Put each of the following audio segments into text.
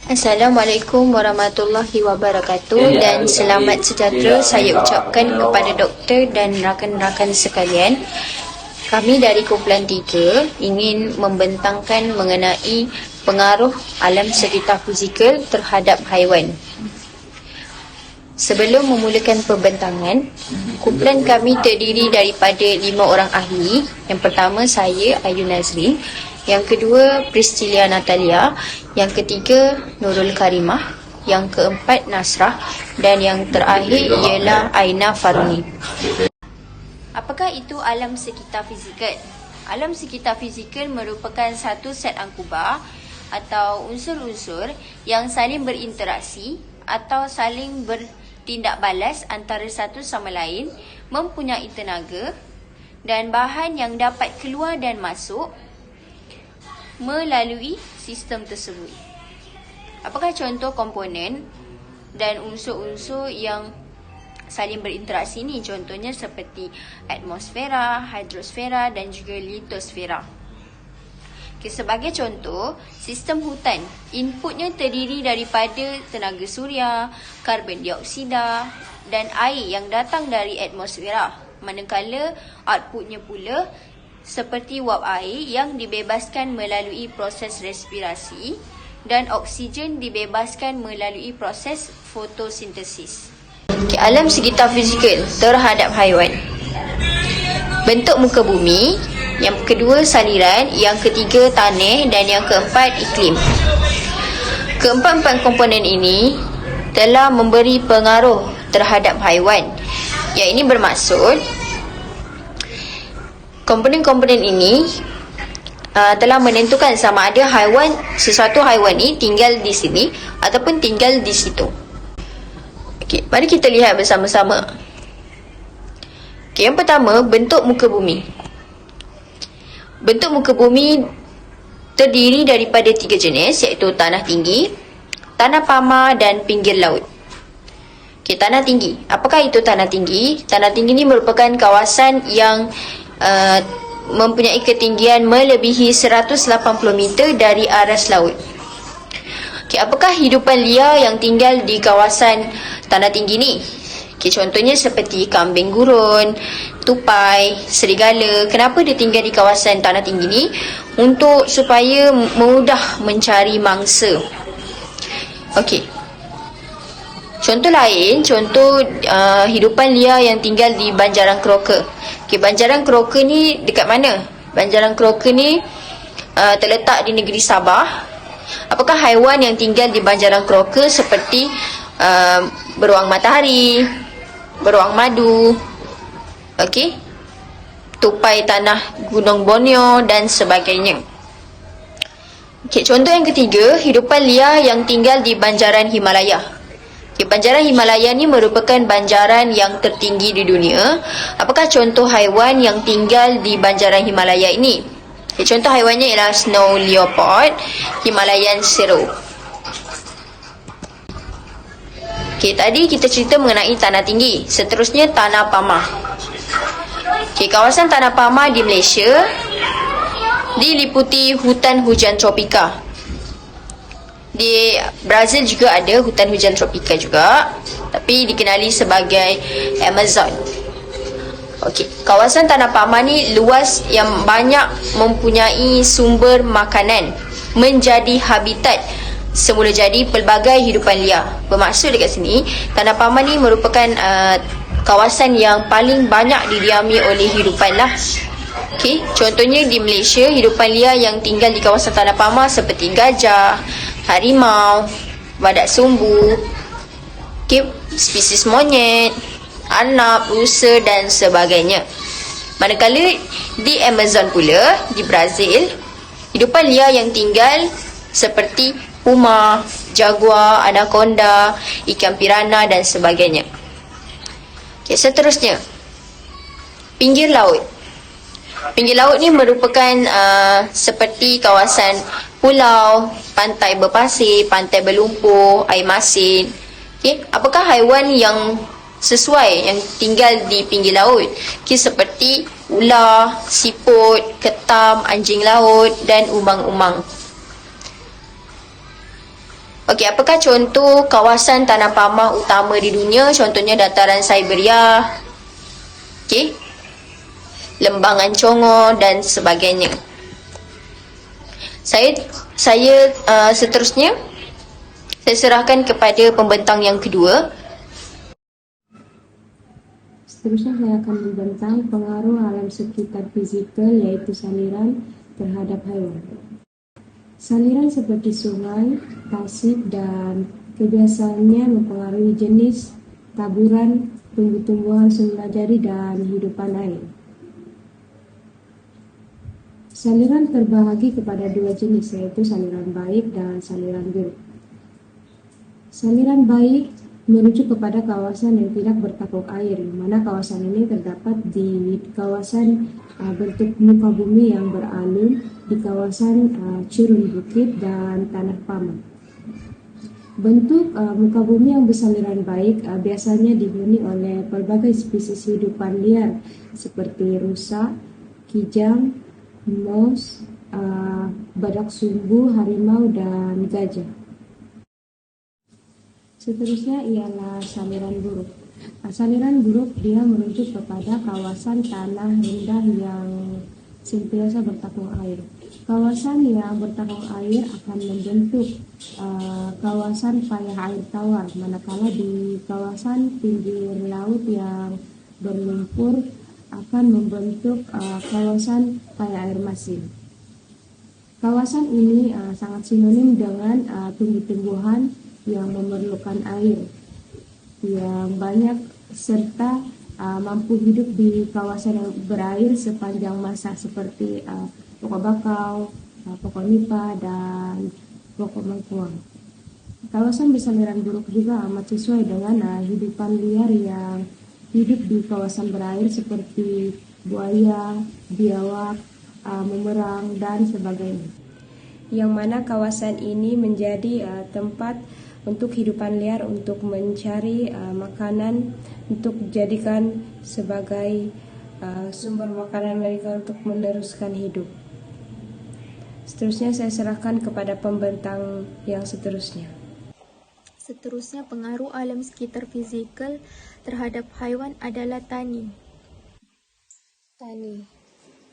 Assalamualaikum warahmatullahi wabarakatuh dan selamat sejahtera saya ucapkan kepada doktor dan rakan-rakan sekalian. Kami dari kumpulan 3 ingin membentangkan mengenai pengaruh alam sekitar fizikal terhadap haiwan. Sebelum memulakan pembentangan, kumpulan kami terdiri daripada 5 orang ahli. Yang pertama saya, Ayu Nazrin. Yang kedua, Priscilia Natalia. Yang ketiga, Nurul Karimah. Yang keempat, Nasrah. Dan yang terakhir ialah Aina Faruni. Apakah itu alam sekitar fizikal? Alam sekitar fizikal merupakan satu set angkubar atau unsur-unsur yang saling berinteraksi atau saling bertindak balas antara satu sama lain, mempunyai tenaga dan bahan yang dapat keluar dan masuk melalui sistem tersebut. Apakah contoh komponen dan unsur-unsur yang saling berinteraksi ni? Contohnya seperti atmosfera, hidrosfera dan juga litosfera. Sebagai contoh, sistem hutan, inputnya terdiri daripada tenaga suria, karbon dioksida dan air yang datang dari atmosfera. Manakala outputnya pula seperti wap air yang dibebaskan melalui proses respirasi dan oksigen dibebaskan melalui proses fotosintesis. Alam sekitar fizikal terhadap haiwan. Bentuk muka bumi, yang kedua saliran, yang ketiga tanah dan yang keempat iklim. Keempat-empat komponen ini telah memberi pengaruh terhadap haiwan. Yang ini bermaksud komponen-komponen ini telah menentukan sama ada sesuatu haiwan ini tinggal di sini ataupun tinggal di situ. Okey, mari kita lihat bersama-sama. Okey, yang pertama, bentuk muka bumi. Bentuk muka bumi terdiri daripada 3 jenis, iaitu tanah tinggi, tanah pamah dan pinggir laut. Okey, tanah tinggi. Apakah itu tanah tinggi? Tanah tinggi ini merupakan kawasan yang mempunyai ketinggian melebihi 180 meter dari aras laut. Okay, apakah hidupan liar yang tinggal di kawasan tanah tinggi ni? Okay, contohnya seperti kambing gurun, tupai, serigala. Kenapa dia tinggal di kawasan tanah tinggi ni? Supaya mudah mencari mangsa. Okey. Contoh lain, hidupan liar yang tinggal di Banjaran Keroka. Okay, Banjaran Keroka ni dekat mana? Banjaran Keroka ni terletak di negeri Sabah. Apakah haiwan yang tinggal di Banjaran Keroka seperti beruang matahari, beruang madu, okey, tupai tanah Gunung Borneo dan sebagainya. Okay, contoh yang ketiga, hidupan liar yang tinggal di Banjaran Himalaya. Okay, Banjaran Himalaya ni merupakan banjaran yang tertinggi di dunia. Apakah contoh haiwan yang tinggal di Banjaran Himalaya ini? Okay, contoh haiwannya ialah snow leopard, Himalayan serow. Okay, tadi kita cerita mengenai tanah tinggi. Seterusnya tanah pamah. Okay, kawasan tanah pamah di Malaysia diliputi hutan hujan tropika. Di Brazil juga ada hutan hujan tropika juga, tapi dikenali sebagai Amazon. Okey, kawasan tanah pamah ni luas yang banyak mempunyai sumber makanan, menjadi habitat semula jadi pelbagai hidupan liar. Bermaksud dekat sini, tanah pamah ni merupakan kawasan yang paling banyak didiami oleh hidupan lah. Okey, contohnya di Malaysia, hidupan liar yang tinggal di kawasan tanah pamah seperti gajah, harimau, badak sumbu, okay, spesies monyet, arnab, rusa dan sebagainya. Manakala di Amazon pula, di Brazil, hidupan liar yang tinggal seperti puma, jaguar, anaconda, ikan piranha dan sebagainya. Okay, seterusnya, pinggir laut. Pinggir laut ni merupakan seperti kawasan pulau, pantai berpasir, pantai berlumpur, air masin. Okay, apakah haiwan yang sesuai yang tinggal di pinggir laut? Okay, seperti ular, siput, ketam, anjing laut dan umang-umang. Okey, apakah contoh kawasan tanah pamah utama di dunia? Contohnya dataran Siberia, okey, lembangan Congo dan sebagainya. Seterusnya saya serahkan kepada pembentang yang kedua. Seterusnya saya akan membentang pengaruh alam sekitar fizikal, yaitu saliran terhadap haiwan. Saliran seperti sungai, tasik, dan kebiasaannya mempengaruhi jenis, taburan, tumbuh-tumbuhan semulajadi, dan hidupan air. Saliran terbahagi kepada dua jenis, yaitu saliran baik dan saliran buruk. Saliran baik merujuk kepada kawasan yang tidak bertakuk air, di mana kawasan ini terdapat di kawasan bentuk muka bumi yang beralun, di kawasan curun bukit dan tanah pamah. Bentuk muka bumi yang bersaliran baik biasanya dihuni oleh berbagai spesies hidupan liar seperti rusa, kijang, mouse, badak sumbu, harimau, dan gajah. Seterusnya ialah saliran buruk. Saliran buruk dia merujuk kepada kawasan tanah rendah yang senantiasa bertakung air. Kawasan yang bertakung air akan membentuk kawasan payah air tawar, manakala di kawasan pinggir laut yang berlumpur akan membentuk kawasan payah air masin. Kawasan ini sangat sinonim dengan tumbuh-tumbuhan yang memerlukan air yang banyak serta mampu hidup di kawasan yang berair sepanjang masa seperti pokok bakau, pokok nipa, dan pokok mangkuang. Kawasan bersaliran buruk juga amat sesuai dengan hidupan liar yang hidup di kawasan berair seperti buaya, biawak, memerang, dan sebagainya. Yang mana kawasan ini menjadi tempat untuk hidupan liar untuk mencari makanan untuk dijadikan sebagai sumber makanan mereka untuk meneruskan hidup. Seterusnya saya serahkan kepada pembentang yang seterusnya. Seterusnya, pengaruh alam sekitar fizikal terhadap haiwan adalah tani.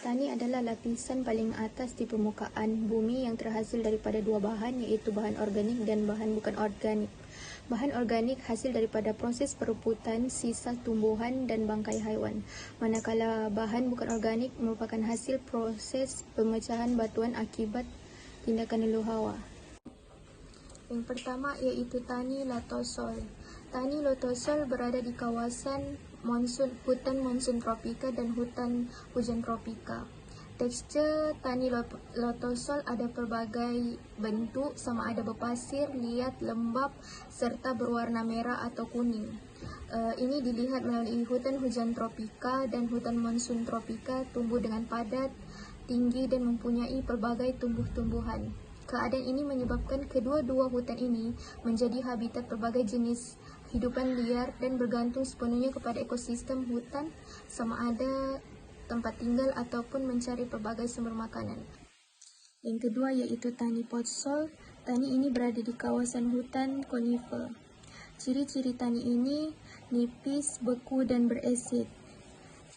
Tani adalah lapisan paling atas di permukaan bumi yang terhasil daripada dua bahan, iaitu bahan organik dan bahan bukan organik. Bahan organik hasil daripada proses perebutan sisa tumbuhan dan bangkai haiwan, manakala bahan bukan organik merupakan hasil proses pemecahan batuan akibat tindakan leluhur hawa. Yang pertama iaitu tani lotosol. Tani lotosol berada di kawasan hutan monsun tropika dan hutan hujan tropika. Tekstur tani lotosol ada pelbagai bentuk, sama ada berpasir, liat, lembap, serta berwarna merah atau kuning. Ini dilihat melalui hutan hujan tropika dan hutan monsun tropika tumbuh dengan padat, tinggi, dan mempunyai pelbagai tumbuh-tumbuhan. Keadaan ini menyebabkan kedua-dua hutan ini menjadi habitat pelbagai jenis hidupan liar dan bergantung sepenuhnya kepada ekosistem hutan, sama ada tempat tinggal ataupun mencari pelbagai sumber makanan. Yang kedua iaitu tani potsol. Tani ini berada di kawasan hutan konifer. Ciri-ciri tani ini nipis, beku, dan berasid.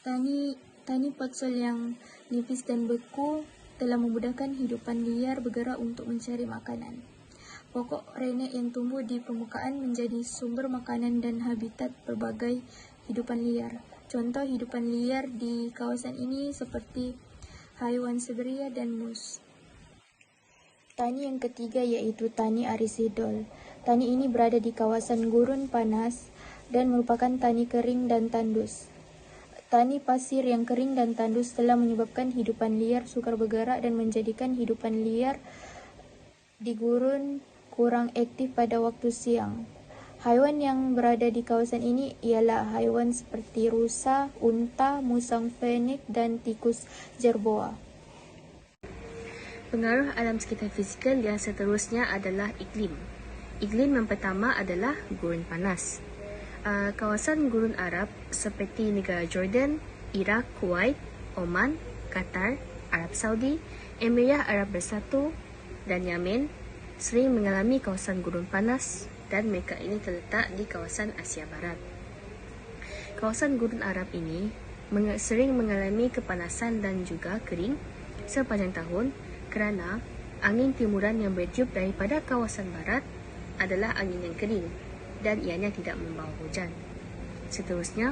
Tani potsol yang nipis dan beku telah memudahkan hidupan liar bergerak untuk mencari makanan. Pokok renek yang tumbuh di permukaan menjadi sumber makanan dan habitat berbagai hidupan liar. Contoh hidupan liar di kawasan ini seperti haiwan Siberia dan moose. Tani yang ketiga yaitu tani arisidol. Tani ini berada di kawasan gurun panas dan merupakan tani kering dan tandus. Tani pasir yang kering dan tandus telah menyebabkan hidupan liar sukar bergerak dan menjadikan hidupan liar di gurun kurang aktif pada waktu siang. Haiwan yang berada di kawasan ini ialah haiwan seperti rusa, unta, musang fenix, dan tikus jerboa. Pengaruh alam sekitar fizikal yang seterusnya adalah iklim. Iklim yang pertama adalah gurun panas. Kawasan gurun Arab seperti negara Jordan, Iraq, Kuwait, Oman, Qatar, Arab Saudi, Emirat Arab Bersatu, dan Yemen sering mengalami kawasan gurun panas dan mereka ini terletak di kawasan Asia Barat. Kawasan gurun Arab ini sering mengalami kepanasan dan juga kering sepanjang tahun kerana angin timuran yang bertiup daripada kawasan barat adalah angin yang kering dan ianya tidak membawa hujan. Seterusnya,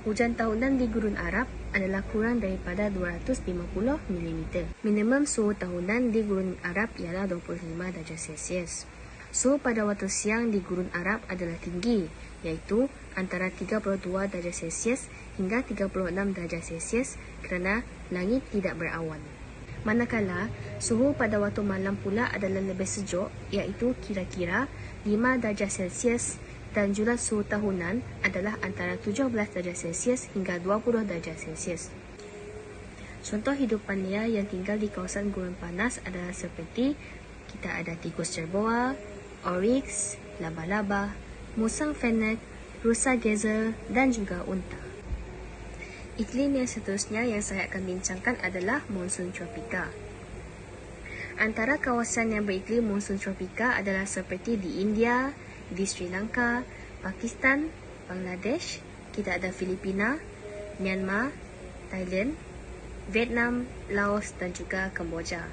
hujan tahunan di Gurun Arab adalah kurang daripada 250 mm. Minimum suhu tahunan di Gurun Arab ialah 25 darjah Celsius. Suhu pada waktu siang di Gurun Arab adalah tinggi, iaitu antara 32 darjah Celsius hingga 36 darjah Celsius kerana langit tidak berawan. Manakala, suhu pada waktu malam pula adalah lebih sejuk, iaitu kira-kira 5 darjah Celsius dan juga suhu tahunan adalah antara 17 darjah Celsius hingga 20 darjah Celsius. Contoh hidupan liar yang tinggal di kawasan gurun panas adalah seperti kita ada tikus jerboa, oryx, laba-laba, musang fennec, rusa gezer dan juga unta. Iklim yang seterusnya yang saya akan bincangkan adalah monsun tropika. Antara kawasan yang beriklim monsun tropika adalah seperti di India, di Sri Lanka, Pakistan, Bangladesh, kita ada Filipina, Myanmar, Thailand, Vietnam, Laos dan juga Kemboja.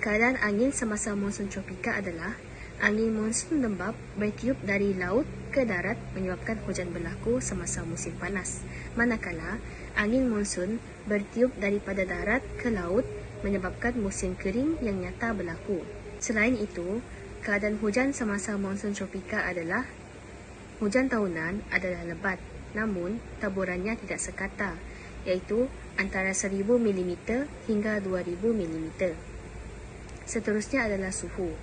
Keadaan angin semasa monsun tropika adalah angin monsun lembap bertiup dari laut ke darat menyebabkan hujan berlaku semasa musim panas. Manakala angin monsun bertiup daripada darat ke laut menyebabkan musim kering yang nyata berlaku. Selain itu, keadaan hujan semasa monsun tropika adalah hujan tahunan adalah lebat, namun taburannya tidak sekata, iaitu antara 1000 mm hingga 2000 mm. Seterusnya adalah suhu.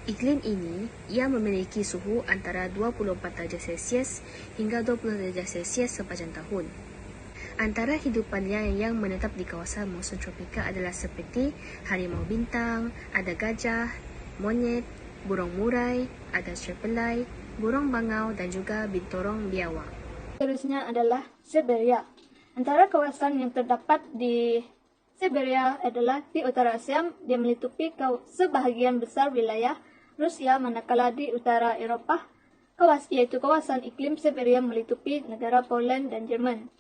Iklim ini ia memiliki suhu antara 24 darjah Celsius hingga 20 darjah Celsius sepanjang tahun. Antara hidupan liar yang menetap di kawasan monsun tropika adalah seperti harimau bintang, ada gajah, monyet, burung murai, ada serpelai, burung bangau dan juga binturong biawak. Seterusnya adalah Siberia. Antara kawasan yang terdapat di Siberia adalah di utara Asia, dia meliputi sebahagian besar wilayah Rusia, manakala di utara Eropah, yaitu kawasan iklim Siberia meliputi negara Poland dan Jerman.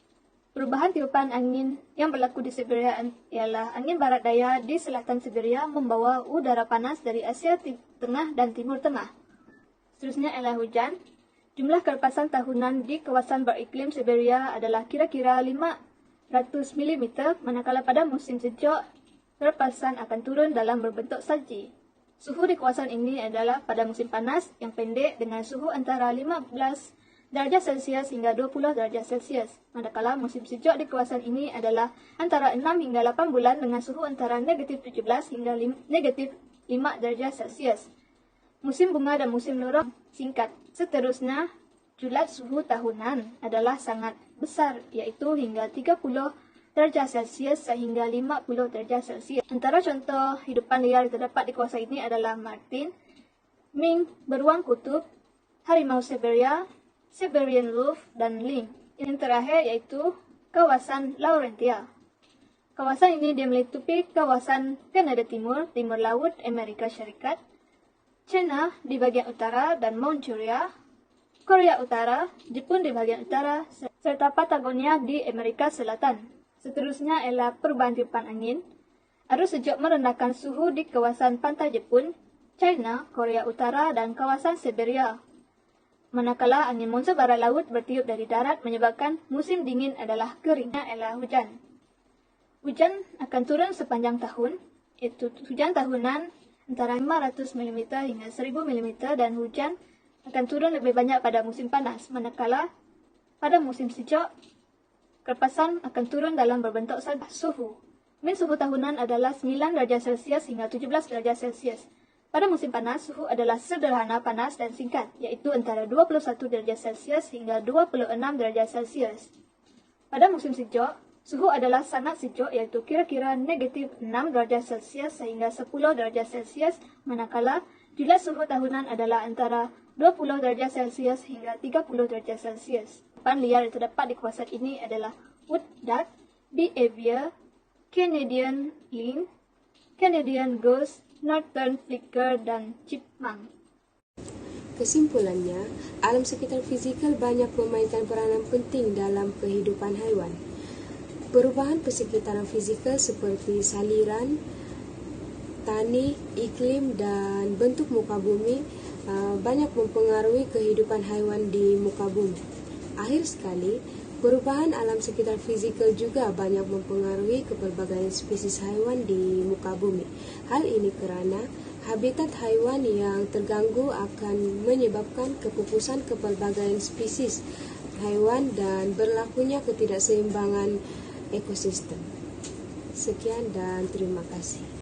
Perubahan tiupan angin yang berlaku di Siberia ialah angin barat daya di selatan Siberia membawa udara panas dari Asia Tengah dan Timur Tengah. Seterusnya ialah hujan. Jumlah kerepasan tahunan di kawasan beriklim Siberia adalah kira-kira 500 mm, manakala pada musim sejuk, kerepasan akan turun dalam berbentuk salji. Suhu di kawasan ini adalah pada musim panas yang pendek dengan suhu antara 15 darjah Celsius hingga 20 darjah Celsius. Manakala musim sejuk di kawasan ini adalah antara 6 hingga 8 bulan dengan suhu antara negatif 17 hingga negatif 5 darjah Celsius. Musim bunga dan musim lorong singkat. Seterusnya, julat suhu tahunan adalah sangat besar, iaitu hingga 30 darjah Celsius sehingga 50 darjah Celsius. Antara contoh hidupan liar yang terdapat di kawasan ini adalah martin, mink, beruang kutub, harimau Siberia, Siberian wolf, dan lynx. Yang terakhir yaitu kawasan Laurentia. Kawasan ini dia meliputi kawasan Kanada Timur, Timur Laut, Amerika Syarikat, China di bagian utara dan Manchuria, Korea Utara, Jepun di bagian utara, serta Patagonia di Amerika Selatan. Seterusnya ialah perubahan tiupan angin. Arus sejuk merendahkan suhu di kawasan pantai Jepun, China, Korea Utara, dan kawasan Siberia. Manakala angin monsun barat laut bertiup dari darat menyebabkan musim dingin adalah keringnya ialah hujan. Hujan akan turun sepanjang tahun, iaitu hujan tahunan antara 500 mm hingga 1000 mm dan hujan akan turun lebih banyak pada musim panas. Manakala pada musim sejuk, kerepasan akan turun dalam berbentuk salji. Suhu. Min suhu tahunan adalah 9 darjah Celsius hingga 17 darjah Celsius. Pada musim panas, suhu adalah sederhana, panas dan singkat, iaitu antara 21 darjah Celsius hingga 26 darjah Celsius. Pada musim sejuk, suhu adalah sangat sejuk, iaitu kira-kira negatif 6 darjah Celsius sehingga 10 darjah Celsius, manakala julat suhu tahunan adalah antara 20 darjah Celsius hingga 30 darjah Celsius. Hewan liar yang terdapat di kawasan ini adalah wood duck, bee aviar, Canadian lynx, Canadian goose, northern flicker, dan chipmunk. Kesimpulannya, alam sekitar fizikal banyak memainkan peranan penting dalam kehidupan haiwan. Perubahan persekitaran fizikal seperti saliran, tanah, iklim, dan bentuk muka bumi banyak mempengaruhi kehidupan haiwan di muka bumi. Akhir sekali, perubahan alam sekitar fizikal juga banyak mempengaruhi kepelbagaian spesies haiwan di muka bumi. Hal ini kerana habitat haiwan yang terganggu akan menyebabkan kepupusan kepelbagaian spesies haiwan dan berlakunya ketidakseimbangan ekosistem. Sekian dan terima kasih.